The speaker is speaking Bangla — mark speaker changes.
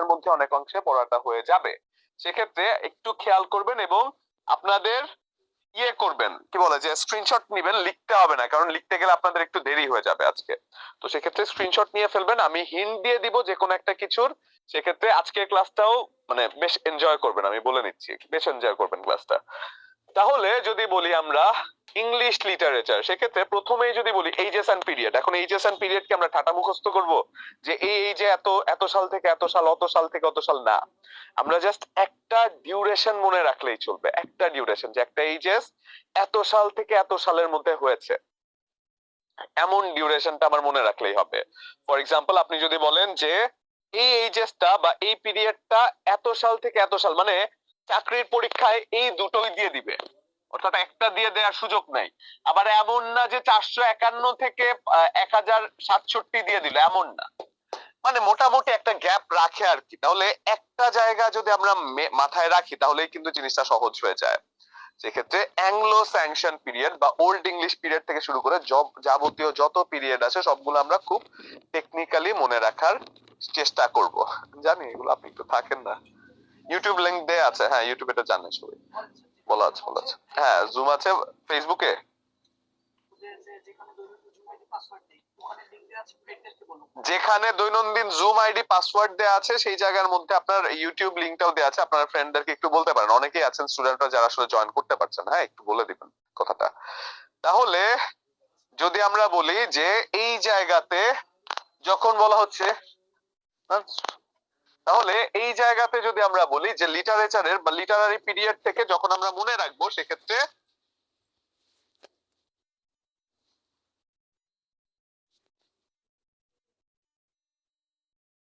Speaker 1: এর মধ্যে অনেক অংশে পড়াটা হয়ে যাবে। সেক্ষেত্রে একটু খেয়াল করবেন এবং আপনাদের করবেন, কি বলে যে স্ক্রিনশট নিবেন, লিখতে হবে না, কারণ লিখতে গেলে আপনাদের একটু দেরি হয়ে যাবে আজকে। তো সেক্ষেত্রে স্ক্রিনশট নিয়ে ফেলবেন, আমি হিন্ট দিয়ে দিব যে কোনো একটা কিছুর। সেক্ষেত্রে আজকের ক্লাসটাও মানে বেশ এনজয় করবেন, আমি বলে নিচ্ছি, বেশ এনজয় করবেন ক্লাসটা। তাহলে যদি বলি আমরা ইংলিশ লিটারেচার, সেক্ষেত্রে প্রথমেই যদি বলি এইজেস এন্ড পিরিয়ড। এখন এইজেস এন্ড পিরিয়ড কি আমরা ঠাটা মুখস্থ করব যে এই যে এত এত সাল থেকে এত সাল, অত সাল থেকে অত সাল? না, আমরা জাস্ট একটা ডিউরেশন মনে রাখলেই চলবে, একটা ডিউরেশন, যে একটা এইজেস এত সাল থেকে এত সালের মধ্যে হয়েছে, এমন ডিউরেশনটা আমার মনে রাখলেই হবে। ফর এক্সাম্পল, আপনি যদি বলেন যে এই এইজেসটা বা এই পিরিয়ডটা এত সাল থেকে এত সাল, মানে চাকরির পরীক্ষায় এই দুটোই দিয়ে দিবে, অর্থাৎ একটা দিয়ে দেওয়ার সুযোগ নাই। আবার এমন না যে 451 থেকে 1067 দিয়ে দিল, এমন না, মানে মোটামুটি একটা গ্যাপ রাখে আর কি। তাহলে একটা জায়গা যদি আমরা মাথায় রাখি তাহলেই কিন্তু জিনিসটা সহজ হয়ে যায়। সেক্ষেত্রে অ্যাংলো স্যাংশন পিরিয়ড বা ওল্ড ইংলিশ পিরিয়ড থেকে শুরু করে যাবতীয় যত পিরিয়ড আছে সবগুলো আমরা খুব টেকনিক্যালি মনে রাখার চেষ্টা করব। জানি এগুলো আপনি একটু থাকেন না, ইউটিউব লিংক দেয়া আছে, হ্যাঁ ইউটিউবে এটা জানেন সবাই, বলা আছে বলা আছে, হ্যাঁ জুম আছে ফেসবুকে। যেখানে দৈনন্দিন জুম আইডি পাসওয়ার্ড দেয়া আছে সেই জায়গার মধ্যে আপনার ইউটিউব লিংকটাও দেয়া আছে, আপনার ফ্রেন্ডদেরকে একটু বলতে পারেন, অনেকেই আছেন স্টুডেন্টরা যারা আসলে জয়েন করতে পারছেন, হ্যাঁ একটু বলে দিবেন কথাটা। তাহলে যদি আমরা বলি যে এই জায়গাতে যখন বলা হচ্ছে, তাহলে এই জায়গাতে যদি আমরা বলি যে লিটারেচারের বা লিটারারি পিরিয়ড থেকে যখন আমরা মনে রাখবো, সেক্ষেত্রে